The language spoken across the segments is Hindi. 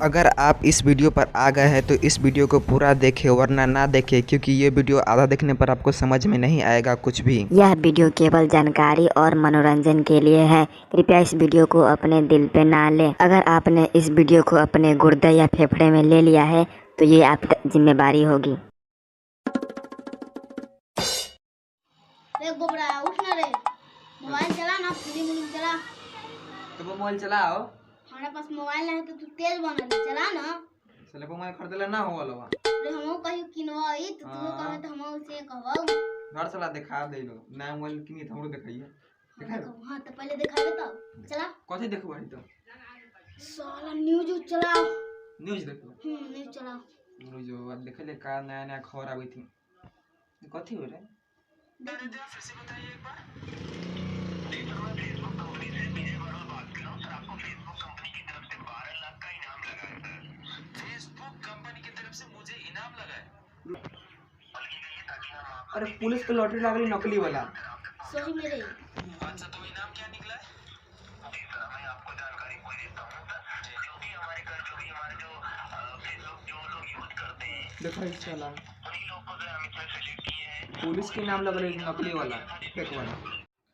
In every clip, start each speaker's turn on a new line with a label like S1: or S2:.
S1: अगर आप इस वीडियो पर आ गए हैं तो इस वीडियो को पूरा देखें वरना ना देखें, क्योंकि ये वीडियो आधा देखने पर आपको समझ में नहीं आएगा कुछ भी।
S2: यह वीडियो केवल जानकारी और मनोरंजन के लिए है। कृपया इस वीडियो को अपने दिल पे ना लें। अगर आपने इस वीडियो को अपने गुर्दे या फेफड़े में ले लिया है तो ये आपकी जिम्मेदारी होगी।
S3: रे गोबरा उठ ना रे, मोबाइल चला ना, फिल्म चला।
S1: तो मोबाइल चलाओ।
S3: हमारे पास मोबाइल नहीं है तो तू तेज बना ले, चला ना।
S1: चले मोबाइल खरीदले ना हो वाला
S3: रे हमहू कहियो किनवाई तो तू कहे तो हमहू से कहबो।
S1: घर चला दिखा दे लो नया मोबाइल किनी त हमरो दिखाइए। दिखाए
S3: हां तो पहले दिखाबे तब चला।
S1: कथि देखबो तो
S3: साला न्यूज चला।
S1: न्यूज देखो।
S3: न्यूज चला।
S1: न्यूज देखले का नया नया खबर आबै थी। कथि हो रे?
S4: फिर से बताइए एक बार। मैं फेसबुक कंपनी से विजय बरोल बात कर रहा हूं सर। आपको फेसबुक कंपनी की तरफ से 12 लाख का इनाम लगा है सर। फेसबुक कंपनी की तरफ से मुझे इनाम लगा है।
S1: अरे पुलिस के लॉटरी लागली नकली वाला।
S3: सही में रे।
S4: अच्छा तो इनाम क्या निकला है? जी सर मैं आपको जानकारी कोई देता हूं सर। जो भी हमारे जो फेसबुक जो लोग यूज करते हैं
S1: देखो इस चला
S4: उन्हीं लोगों को जो हम सजेस्ट किए हैं।
S1: पुलिस के नाम लगले नकली वाला फेक वाला।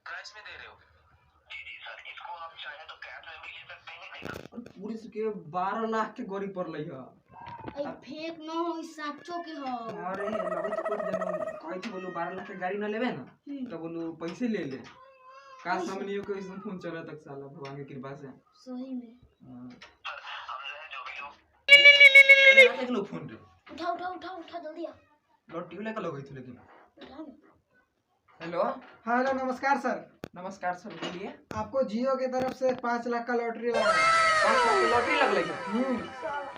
S4: कैश में दे रहे हो? जी जी सर इसको आप चाहे तो कैश में भी ले सकते हैं।
S1: पुलिस के 12 लाख के गोरी पर लई है।
S3: ए फेक न हो, ई सच्चो के हो।
S1: अरे लगत कुछ जन कहि थी बोलो 12 लाख के गाड़ी न लेबे ना तो बोलो पैसे ले ले। का सामने को इसमें फोन चला तक साला भगवान की कृपा से
S3: सही में।
S4: हम जो है जो भी लोग
S1: देख लो फोन रे।
S3: उठा जल्दी आ।
S1: लॉटरी लेके लगई थी लेकिन।
S3: उठा ना।
S1: हेलो।
S5: हाँ हेलो नमस्कार सर।
S1: नमस्कार सर, बोलिए।
S5: आपको जियो की तरफ से 5 लाख का लॉटरी लगा है।
S1: 5 लाख की लॉटरी लगले है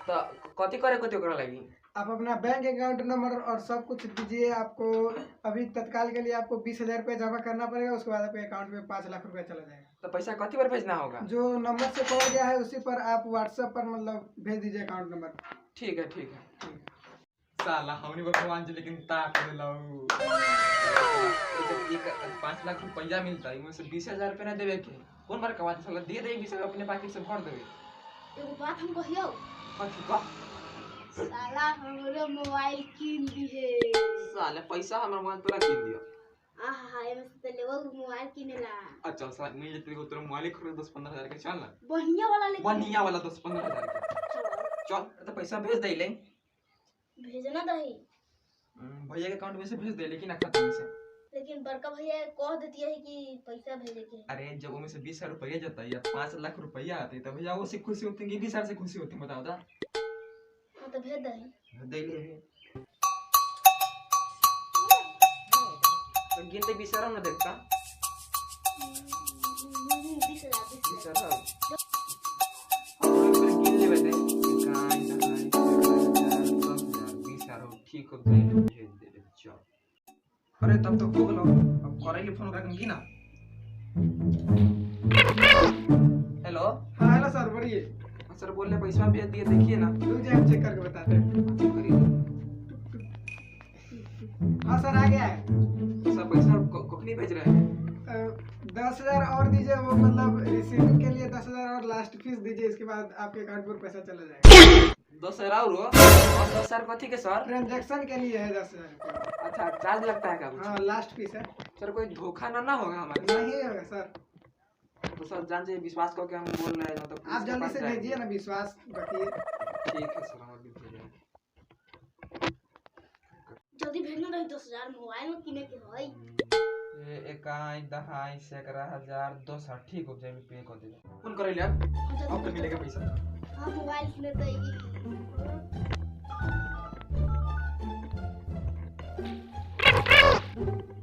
S1: तो कथि करे कथि ओकरा लगी?
S5: आप अपना बैंक अकाउंट नंबर और सब कुछ दीजिए। आपको अभी तत्काल के लिए आपको 20,000 रुपये जमा करना पड़ेगा। उसके बाद आपके अकाउंट में 5 लाख रुपये चला जाएगा।
S1: तो पैसा कथि पर भेजना होगा?
S5: जो नंबर से कॉल गया है उसी पर आप व्हाट्सएप पर मतलब भेज दीजिए अकाउंट नंबर।
S1: ठीक है ठीक है। साला हमनी भगवान जी लेकिन ताक देलऊ। जब एक 5 लाख रुपया मिलता है, से 20,000 रुपया ना देवे के कौन बार कमाते साला दे दे 20,000 अपने पाकिट से भर देवे।
S3: एगो बात हम कहियो,
S1: कथि का?
S3: साला हमरो मोबाइल किन दिहे।
S1: साले पैसा हमर मोबाइल तोरा किन दियो।
S3: आहा एमे से तो लेवो मोबाइल किनेला।
S1: अच्छा साला मिल जते को तोरा मोबाइल खरीद 10-15 हजार के चल ना।
S3: बढ़िया वाला ले।
S1: बढ़िया वाला 10-15 हजार के चल। तो पैसा भेज दे ले।
S3: भेजना दही।
S1: भैया के अकाउंट में से भेज दे लेकिन खाता में से।
S3: लेकिन बड़का भैया कह देती है कि पैसा भेजे के।
S1: अरे जब वो में से 20,000 रुपया जाता है या 5 लाख रुपया आते तो भैया वो से खुशी होती है कि 20,000 से खुशी होती है? बताओ दा।
S3: हां तो भेज दही।
S1: दे ले तो गिनते 20,000 ना देखता 20,000 गिन ले बेटे। ठीक हो गई भेज दे दे चल। अरे तब तो हो गलो। अब करैली फोन करके की ना। हेलो।
S5: हाँ हेलो सर बोलिए।
S1: सर बोल रहे पैसा भेज दिए, देखिए ना।
S5: रुकिए हम चेक करके बताते हैं।
S1: चेक करिए।
S5: हाँ सर आ गया है।
S1: सर पैसा कखनी भेज रहे हैं?
S5: 10,000 और दीजिए। वो मतलब रिसीविंग के लिए 10,000 और लास्ट फीस दीजिए। इसके बाद आपके अकाउंट पर पैसा चला जाएगा।
S1: 10,000 और 10,000 कथी के सर?
S5: ट्रांजैक्शन के लिए है 10,000।
S1: अच्छा चार्ज लगता है क्या कुछ?
S5: हाँ लास्ट फीस है।
S1: सर कोई धोखा ना होगा हमारे साथ?
S5: नहीं होगा सर।
S1: तो सर जान से विश्वास करके हम बोल रहे हैं, तो
S5: आप जल्दी से भेजिए ना, विश्वास रखिए।
S1: ठीक है सर, हम अभी भेजेंगे।
S3: जल्दी भेजना दही। 10,000 मोबाइल में किने के होई।
S1: ये 1 दहाई सैकड़ा हजार 200 ठीक हो जाए पे कर दे। फोन करे ले अब तो मिलेगा पैसा।
S3: हां मोबाइल किने देगी।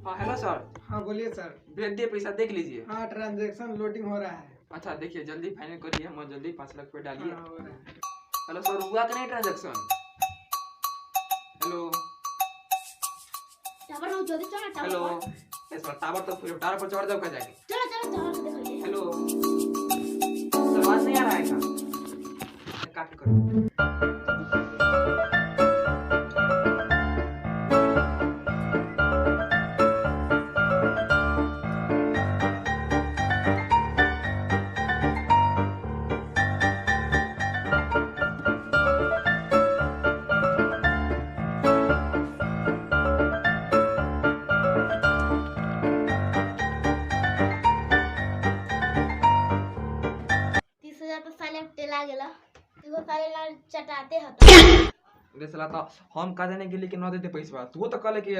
S1: हाँ हेलो सर।
S5: हाँ बोलिए सर।
S1: भेज दिए पैसा, देख लीजिए।
S5: हाँ ट्रांजैक्शन लोडिंग हो रहा है।
S1: अच्छा देखिए जल्दी फाइनल करिए, हम जल्दी 5 लाख रुपए डालिए।
S5: हाँ, हो रहा है।
S1: हेलो सर, हुआ कि नहीं ट्रांजैक्शन? हेलो
S3: टावर हो जल्दी चल ना।
S1: हेलो।
S3: टावर
S1: इस बार टावर तो फुल टावर पर चढ़ जाओ का जाके।
S3: चलो देख लीजिए।
S1: हेलो सर, आवाज नहीं आ रहा है क्या? काट करो।
S3: देखो साले लाल चटाते हतो।
S1: रे साला तो हम का देने के लिए कि न देते पैसा तू तो कहले कि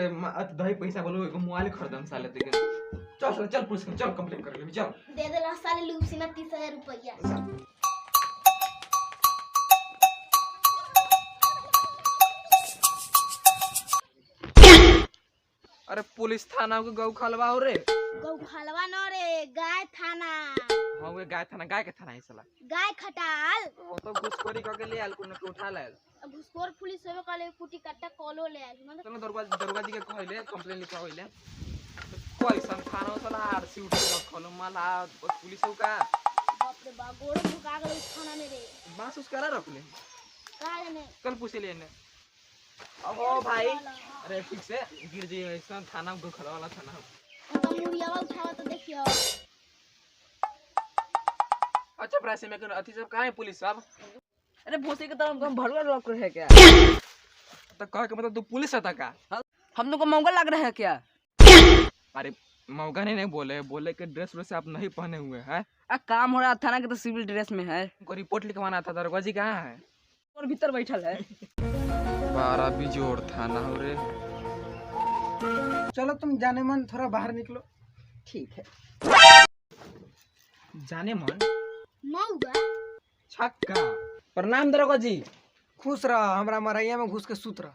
S1: दही पैसा बोलो एगो मोबाइल खरीदम साले ते चल साला चल पुलिस में चल कंप्लेन कर ले चल
S3: दे दे ला साले लूसीना 30,000 रुपया।
S1: अरे पुलिस थाना के गौ खलवा हो रे
S3: गौ खलवा न रे, गाय थाना।
S1: हां वे गाय के थाना है साला
S3: गाय खटाल
S1: वो तो घुसखोरी करके ले आल कोन के उठा ले
S3: अब घुसखोर पुलिस होबे कले कुटी कट्टा कॉलो ले आइल मतलब
S1: चलो दरवाजा जी के कहले कंप्लेन लिखा होइले कोई सन थाना साला आरसी उठ के रखलो माला पुलिस का
S3: बाप रे बा गोड़ झुका गेल थाना में रे।
S1: बांस उसका रखले
S3: का जाने
S1: कल पूछ लेने अहो भाई अरे ठीक से गिर जी ऐसा थाना को खड़ा वाला थाना
S3: तो मुड़ियावा उठावा तो देखियो।
S1: अच्छा प्राइस में अथी सब कहां है पुलिस सब
S6: अरे भोसे के तरफ हम भड़वा रोक रहे हैं क्या?
S1: तो कह के मतलब तू पुलिस था का
S6: हम लोग को मौका लग रहा है क्या?
S1: अरे मौका नहीं बोले बोले कि ड्रेस वैसे आप नहीं पहने हुए हैं
S6: काम हो रहा थाना के तो सिविल ड्रेस में है
S1: को रिपोर्ट लिखवाना था दरवाजी कहाँ है
S6: और भीतर बैठल है।
S1: 12 बिजोड़ थाना हो रे
S5: चलो तुम जाने मन थोड़ा बाहर निकलो।
S6: ठीक है।
S1: जाने मन
S3: मौगा
S1: छक्का प्रणाम दरोगा जी
S5: खुश रह, हमरा मरैया में घुस के सूत रह।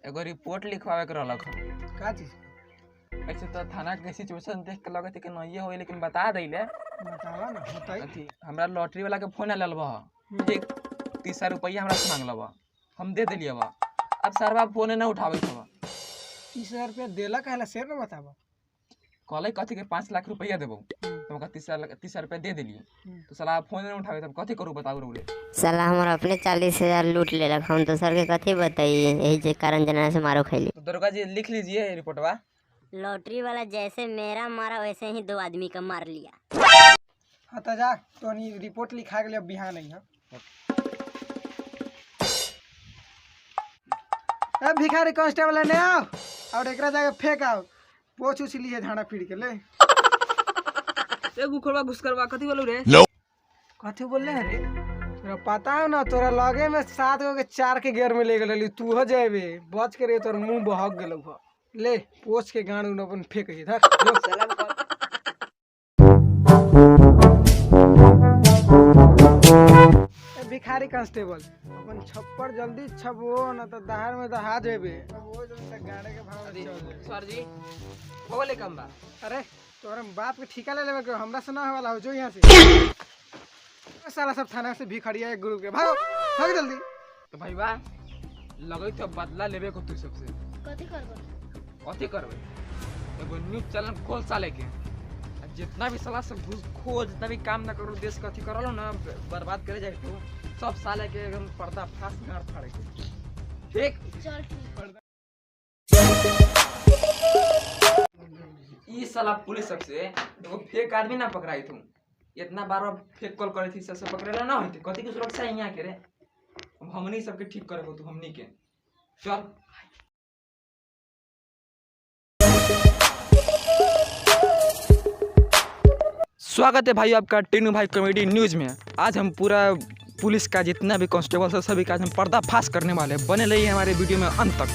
S1: एगो रिपोर्ट लिखवावे के रहलक
S5: का चीज?
S1: ऐसे तो थाना के सिचुएशन देख के लगत है कि नहीं होई लेकिन बता देले
S5: बतावा ना होतै।
S1: अथी हमरा लॉटरी वाला के फोन आयल बा ठीक 30 रुपया हमरा से मांगल बा हम दे देलिए बा अब सरवा फोन नहीं उठावे छवा
S5: 30,000 रुपया देला कहला शेर न बतावा।
S1: कहले कथी के 5 लाख रुपया देबो तो ओका 30 रुपया दे देलिए तो साला फोन नहीं उठावे तब कथी करू बताऊ रे
S2: साला हमारा अपने 40,000 लूट ले रखा हम तो सर के कथी बताइए यही जे कारण जना से मारो खैली।
S1: तो दरोगा जी लिख लीजिए रिपोर्टवा
S2: लॉटरी वाला जैसे मेरा मारा वैसे ही 2 आदमी का मार लिया।
S5: हाँ तो जा तो रिपोर्ट लिखा गेले, अब बिहान नहीं है। अब भिखारी कांस्टेबल ने आओ और एकरा जाके फेंक आओ पोछ उछ लिए झाड़ा फिर के ले।
S6: ए गुखरवा घुसकरवा कथी बोलू रे?
S5: कथी बोलले है रे? तोरा पता है ना तोरा लगे में 7 गो के 4 के गेयर में ले गेली तू हो जाबे बच के रे तोर मुंह बहक गेलौ ह ले पोछ के गाड़ उन अपन फेंक इधर लो।
S6: सलाम कर।
S5: ए भिखारी कांस्टेबल अपन छप्पर जल्दी छपो ना तो दहाड़ में दहा जेबे। अब वो जो से गाड़े के भाव चल जाए।
S1: सर जी बोले कम बा
S5: अरे तोरा बाप के ठिका ले लेबे के हमरा से ना वाला हो जो यहां से साला सब थाना से भिखारिया एक ग्रुप के भागो भाग जल्दी।
S1: तो भाई बा लगे तो बदला लेबे को तू सबसे
S3: कथी करबो
S1: कथी करबे एगो न्यूज़ चैनल खोल साले के जितना भी साला सब घूस खो जितना भी काम ना करो देश कथी करलो ना बर्बाद करे जाए तो सब साले के एकदम पर्दा फास गाड़ फाड़े के ठीक
S3: चल ठीक।
S1: ई साला पुलिस सबसे एगो फेक आदमी ना पकड़ाई थू इतना बार फेक कॉल करे थी सबसे पकड़ेला ना होती कथी के सुरक्षा यहाँ के रे अब हमनी सबके ठीक करे हो तू हमनी के चल। स्वागत है भाई आपका टीनू भाई कॉमेडी न्यूज में। आज हम पूरा पुलिस का जितना भी कांस्टेबल है सभी का हम पर्दाफाश करने वाले हैं। बने रहिए हमारे वीडियो में अंत तक।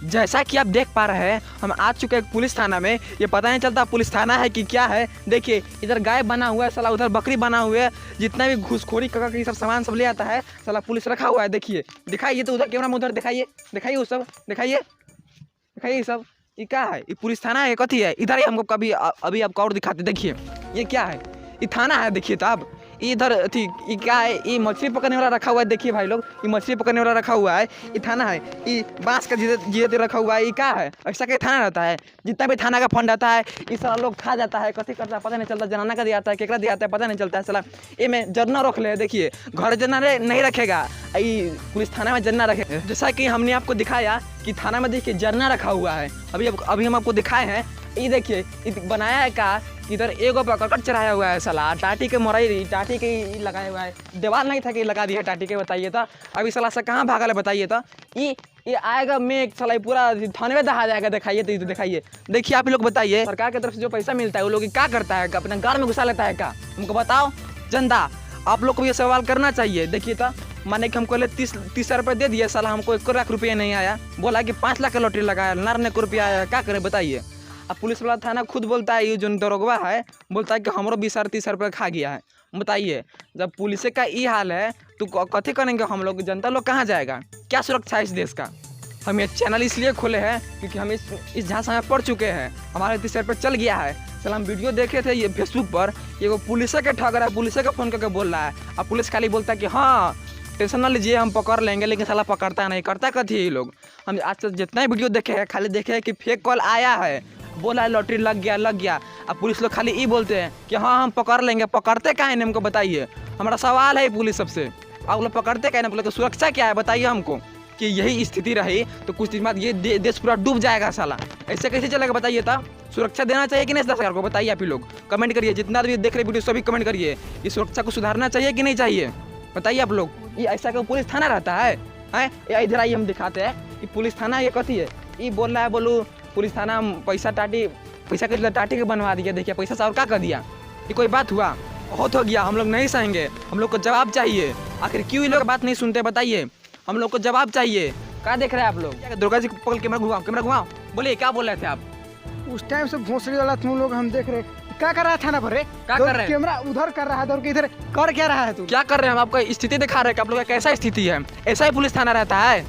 S1: जैसा कि आप देख पा रहे हैं हम आ चुके हैं पुलिस थाना में। ये पता नहीं चलता पुलिस थाना है कि क्या है। देखिए इधर गाय बना हुआ है साला उधर बकरी बना हुआ है जितना भी घूसखोरी करके सब सामान सब ले आता है साला पुलिस रखा हुआ है। देखिए दिखाइए तो उधर कैमरा में उधर दिखाइए दिखाइए वो सब दिखाइए दिखाइए सब ये क्या है? ये पुलिस थाना है कथी है? इधर ही हमको कभी अभी आपको और दिखाते। देखिए ये क्या है? ये थाना है। देखिए तो आप इधर थी ये क्या है? ये मछली पकड़ने वाला रखा हुआ है। देखिए भाई लोग ये मछली पकड़ने वाला रखा हुआ है। ये थाना है। ये बांस का जीते रखा हुआ है। ये क्या है? ऐसा क्या थाना रहता है? जितना भी थाना का फंड आता है ये सारा लोग खा जाता है। कथी करता है पता नहीं चलता। जनाना का दिया आता है केकरा दिया आता है पता नहीं चलता है। साला ये में जरना रख ले। देखिए घर जरना नहीं रखेगा ये पुलिस थाना में जरना रखे। जैसा कि हमने आपको दिखाया कि थाना में देखिए जरना रखा हुआ है। अभी हम आपको दिखाए हैं। ये देखिए बनाया है का इधर एगो पर करकट चढ़ाया हुआ है साला टाटी के मोरई टाटी के लगाया हुआ है। दीवार नहीं था कि लगा दिया टाटी के बताइए तो अभी साला से कहाँ भागा ले बताइए तो ये आएगा मैं एक साला पूरा थाने में दहा जाएगा। दिखाइए तो दिखाइए देखिए आप लोग बताइए सरकार की तरफ से जो पैसा मिलता है वो लोग क्या करता है अपने गाड़ में घुसा लेता है क्या हमको बताओ। जनता आप लोग को ये सवाल करना चाहिए। देखिए तो माने कि हमको 30 रुपये दे दिए, साला हमको 1 लाख रुपये नहीं आया, बोला कि 5 लाख का लॉटरी लगाया, नारने को रुपया आया, क्या करें बताइए। अब पुलिस वाला थाना खुद बोलता है, ये जो दरोगा है बोलता है कि हमरो 20-30 रुपये खा गया है। बताइए जब पुलिस का ये हाल है तो कथी करेंगे हम लोग, जनता लोग कहाँ जाएगा, क्या सुरक्षा है इस देश का। हम ये चैनल इसलिए खोले हैं क्योंकि हम इस झांसा में पड़ चुके हैं, हमारे 30 रुपये चल गया है। चल हम वीडियो देखे थे ये फेसबुक पर, ये वो पुलिस के ठग रहा है, पुलिस का फ़ोन करके बोल रहा है। अब पुलिस खाली बोलता है कि हाँ टेंशन ना लीजिए हम पकड़ लेंगे, लेकिन साला पकड़ता नहीं, करता कथी है ये लोग। हम आज तक जितना वीडियो देखे हैं खाली देखे हैं कि फेक कॉल आया है, बोला है लॉटरी लग गया। अब पुलिस लोग खाली ये बोलते हैं कि हाँ हम पकड़ लेंगे, पकड़ते क्या है हमको बताइए। हमारा सवाल है पुलिस सबसे, आप लोग पकड़ते क्या है, मतलब सुरक्षा क्या है बताइए हमको। कि यही स्थिति रही तो कुछ दिन बाद ये देश पूरा डूब जाएगा साला, ऐसे कैसे चलेगा बताइए। था सुरक्षा देना चाहिए कि नहीं सरकार को, बताइए आप ही लोग कमेंट करिए, जितना भी देख रहे वीडियो सभी कमेंट करिए, ये सुरक्षा को सुधारना चाहिए कि नहीं चाहिए, बताइए आप लोग। ये ऐसा का पुलिस थाना रहता है हैं, इधर आइए हम दिखाते हैं ये पुलिस थाना ये कथी है। ये बोल रहा है बोलू पुलिस थाना पैसा के टाटी के बनवा दिया, देखिए पैसा से और क्या कर दिया, ये कोई बात हुआ, बहुत हो गया, हम लोग नहीं सहेंगे, हम लोग को जवाब चाहिए। आखिर क्यों ये लोग बात नहीं सुनते बताइए, हम लोग को जवाब चाहिए। क्या देख रहे हैं आप लोग, दुर्गा जी पकड़ कैमरा घुमाओ, बोलिए क्या बोल रहे थे आप।
S5: उस टाइम से भोसड़ी वाला तुम लोग हम देख रहे, क्या कर रहा है थाना पर रे,
S1: क्या कर रहे हैं?
S5: कैमरा उधर कर रहा है, दौड़ के इधर कर क्या रहा है तू,
S1: क्या कर रहे हैं हम आपको स्थिति दिखा रहे हैं कि आप लोग का कैसा स्थिति है, ऐसा ही पुलिस थाना रहता है।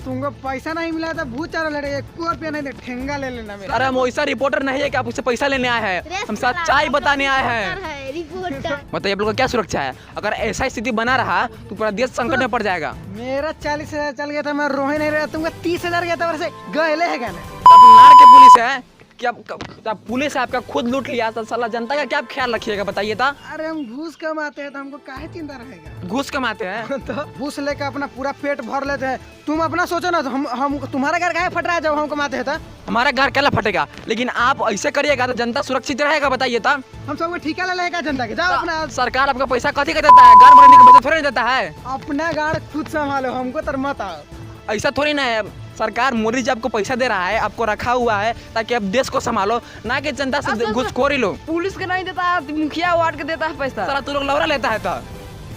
S5: तुमको पैसा नहीं मिला था भूत चारों लड़े, 1 रुपया नहीं दे, ठेंगा ले लेना मेरा।
S1: अरे हम वैसा रिपोर्टर नहीं है कि आप उससे पैसा लेने आए हैं, हम सच्चाई बताने आए हैं।
S3: रिपोर्टर
S1: बताइए आप लोग का क्या सुरक्षा है, अगर ऐसा स्थिति बना रहा तो पूरा देश संकट में पड़ जाएगा।
S5: मेरा 40,000 चल गया था, मैं रोहे नहीं रहा, तुमका 30,000 गया था, वैसे गए है गाना।
S1: आप नार के पुलिस है कि आप पुलिस है आपका खुद लूट लिया तो साला जनता का क्या ख्याल रखिएगा बताइए। था
S5: अरे हम घूस कमाते हैं तो हमको काहे चिंता रहेगा।
S1: घूस कमाते हैं
S5: तो घूस लेकर अपना पूरा पेट भर लेते हैं, तुम अपना सोचो ना, तो हम तुम्हारा घर काहे फट रहा है जब हम कमाते हैं।
S1: हमारा घर कैला फटेगा, लेकिन आप ऐसे करिएगा तो जनता सुरक्षित रहेगा बताइए। था
S5: हम सबको ठिका ले लेगा जनता के, जाओ अपना।
S1: सरकार आपका पैसा कथी का देता है, गाड़ मरने के पैसा थोड़ी देता है,
S5: अपना गाड़ खुद संभालो, हमको तर मत आओ।
S1: ऐसा थोड़ी ना है। सरकार मोदी जी आपको पैसा दे रहा है, आपको रखा हुआ है ताकि आप देश को संभालो, ना कि जनता से घुसखोरी लो।
S6: पुलिस के नहीं देता है, मुखिया वार्ड के देता है पैसा,
S1: सारा तू लोग लौरा लेता है। तो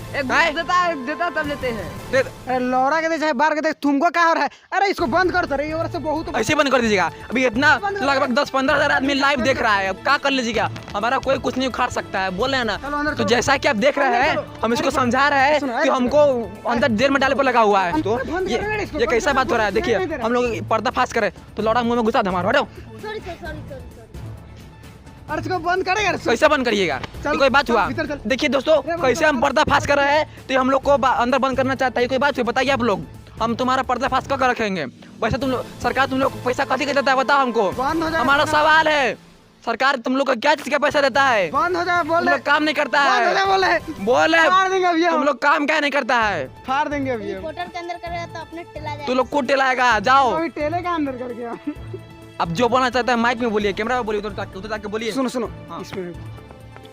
S6: देता तब लेते हैं।
S5: अरे लौड़ा के दे चाहे बार के दे, तुमको क्या हो रहा है। अरे इसको बंद कर रही है, से बहुत
S1: ऐसे बंद कर दीजिएगा। अभी इतना लगभग 10-15 हज़ार आदमी लाइव देख रहा है, अब क्या कर लीजिएगा, हमारा कोई कुछ नहीं उखाड़ सकता है, बोल रहे हैं ना। तो जैसा कि आप देख रहे हैं हम इसको समझा रहे हैं कि हमको अंदर जेल में डाले पर लगा हुआ है। तो ये कैसा बात हो रहा है, देखिए हम लोग पर्दाफाश करें तो लौड़ा मुँह में घुसा दे हमारा।
S3: Sorry sorry.
S5: अरे इसको बंद करेगा,
S1: कैसे बंद करिएगा, ये कोई बात हुआ। देखिए दोस्तों कैसे हम पर्दाफाश कर रहे हैं, तो हम लोग को अंदर बंद करना चाहता है, कोई बात हुई बताइए आप लोग। हम तुम्हारा पर्दाफाश कर रखेंगे, वैसे तुम लोग सरकार तुम लोग को पैसा कथी का देता है बताओ हमको, हमारा सवाल है। सरकार तुम लोग को क्या चीज का पैसा देता है,
S5: बंद हो जाए,
S1: तुम लोग काम नहीं करता है, बोले तुम लोग काम क्या नहीं करता है,
S5: फाड़ देंगे अभी।
S3: रिपोर्टर के अंदर करेगा तो अपने टेला जाएगा।
S1: तू लोग को टेलाएगा, जाओ
S5: अभी टेले का अंदर कर गया।
S1: अब जो बोलना चाहता है माइक में बोलिए, कैमरा में बोलिए, उधर जाके बोलिए।
S5: सुनो
S1: हाँ।
S5: इसमें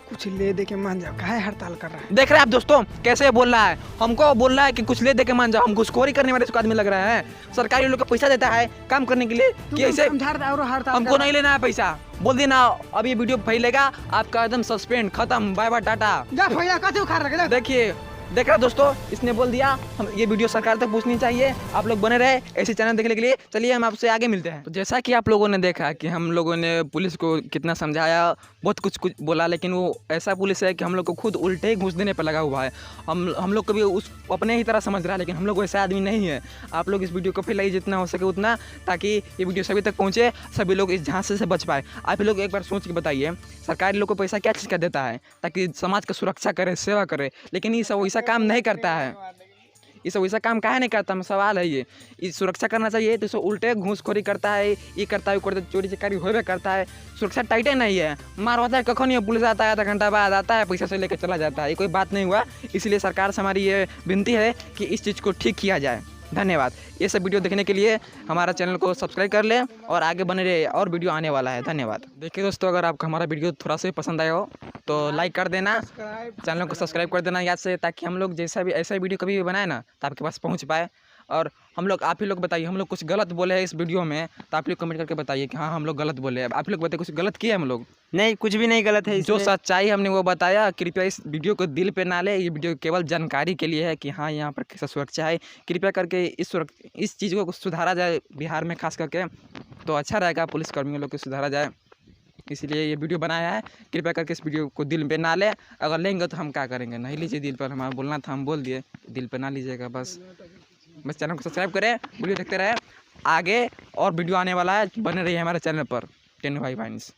S5: कुछ ले दे के मान जाओ, काहे हड़ताल कर रहा है।
S1: देख रहे हैं आप दोस्तों कैसे बोल रहा है, हमको बोल रहा है कि कुछ ले दे के मान जाओ, हम घुसखोरी करने वाले आदमी लग रहे हैं। सरकारी लोग को पैसा देता है काम करने के लिए कि ऐसे हमको नहीं लेना है पैसा, बोल देना। अब ये वीडियो फैलेगा आपका एकदम सस्पेंड खत्म, बाय बाय टाटा। देखिए देख रहे दोस्तों इसने बोल दिया, हम ये वीडियो सरकार तक पूछनी चाहिए। आप लोग बने रहे ऐसे चैनल देखने के लिए, चलिए हम आपसे आगे मिलते हैं। तो जैसा कि आप लोगों ने देखा कि हम लोगों ने पुलिस को कितना समझाया, बहुत कुछ बोला, लेकिन वो ऐसा पुलिस है कि हम लोग को खुद उल्टे ही घूस देने पर लगा हुआ है। हम लोग को भी उस अपने ही तरह समझ रहा है, लेकिन हम लोग वैसा आदमी नहीं है। आप लोग इस वीडियो को फैलाइए जितना हो सके उतना, ताकि ये वीडियो सभी तक पहुँचे, सभी लोग इस झांसे से बच पाए। आप लोग एक बार सोच के बताइए सरकारी लोग को पैसा क्या चीज़ का देता है, ताकि समाज का सुरक्षा करे, सेवा करे, लेकिन ये सब वैसा काम नहीं करता है। ये सब वैसा काम काहे नहीं करता, सवाल है ये सुरक्षा करना चाहिए तो उल्टे घूसखोरी करता है, ये करता है, वो करता है, चोरी चकारी होबे करता है। सुरक्षा टाइटे नहीं है, मार होता है कखो नहीं, पुलिस आता है आधा घंटा बाद आता है, पैसा से लेकर चला जाता है, ये कोई बात नहीं हुआ। इसलिए सरकार से हमारी ये विनती है कि इस चीज़ को ठीक किया जाए। धन्यवाद। ये सब वीडियो देखने के लिए हमारा चैनल को सब्सक्राइब कर लें और आगे बने रहे, और वीडियो आने वाला है। धन्यवाद। देखिए दोस्तों अगर आपको हमारा वीडियो थोड़ा सा भी पसंद आया हो तो लाइक कर देना, चैनल को सब्सक्राइब कर देना याद से, ताकि हम लोग जैसा भी ऐसा वीडियो कभी भी बनाए ना तो आपके पास पहुंच पाए। और हम लोग, आप ही लोग बताइए, हम लोग कुछ गलत बोले हैं इस वीडियो में तो आप लोग कमेंट करके बताइए कि हाँ हम लोग गलत बोले हैं। आप लोग बताइए कुछ गलत किए हम लोग?
S7: नहीं, कुछ भी नहीं गलत है
S1: जो
S7: इसमें।
S1: सच्चाई हमने वो बताया। कृपया इस वीडियो को दिल पे ना ले, ये वीडियो केवल जानकारी के लिए है कि हाँ यहाँ पर कैसा सुरक्षा है। कृपया करके इस चीज़ को सुधारा जाए बिहार में खास करके, तो अच्छा रहेगा, पुलिसकर्मियों लोग को सुधारा जाए, इसलिए ये वीडियो बनाया है। कृपया करके इस वीडियो को दिल पे ना ले, अगर लेंगे तो हम क्या करेंगे, नहीं लीजिए दिल पर, हमारा बोलना था हम बोल दिए, दिल पे ना लीजिएगा बस चैनल को सब्सक्राइब करें, वीडियो देखते रहे, आगे और वीडियो आने वाला है, बने रहिए हमारे चैनल पर टेन भाई वाइन्स।